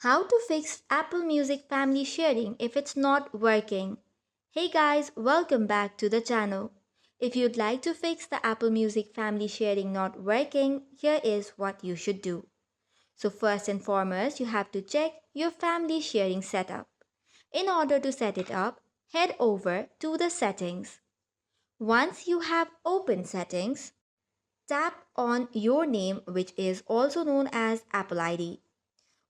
How to fix Apple Music family sharing if it's not working. Hey guys, welcome back to the channel. If you'd like to fix the Apple Music family sharing not working, here is what you should do. So first and foremost, you have to check your family sharing setup. In order to set it up, head over to the settings. Once you have opened settings, tap on your name, which is also known as Apple ID.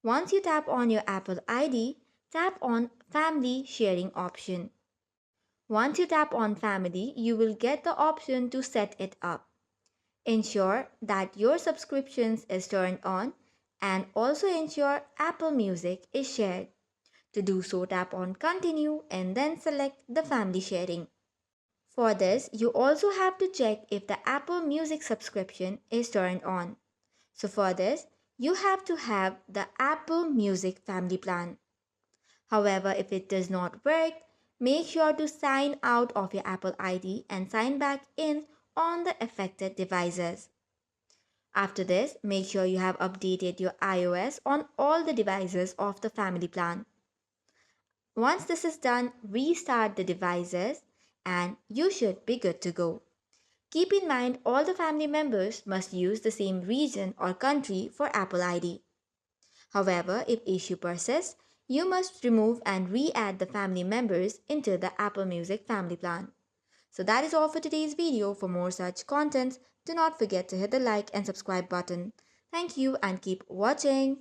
Once you tap on your Apple ID, tap on Family Sharing option. Once you tap on Family, you will get the option to set it up. Ensure that your subscriptions is turned on and also ensure Apple Music is shared. To do so, tap on Continue and then select the Family Sharing. For this, you also have to check if the Apple Music subscription is turned on. So for this, you have to have the Apple Music family plan. However, if it does not work, make sure to sign out of your Apple ID and sign back in on the affected devices. After this, make sure you have updated your iOS on all the devices of the family plan. Once this is done, restart the devices and you should be good to go. Keep in mind all the family members must use the same region or country for Apple ID. However, if issue persists, you must remove and re-add the family members into the Apple Music family plan. So that is all for today's video. For more such contents, do not forget to hit the like and subscribe button. Thank you and keep watching.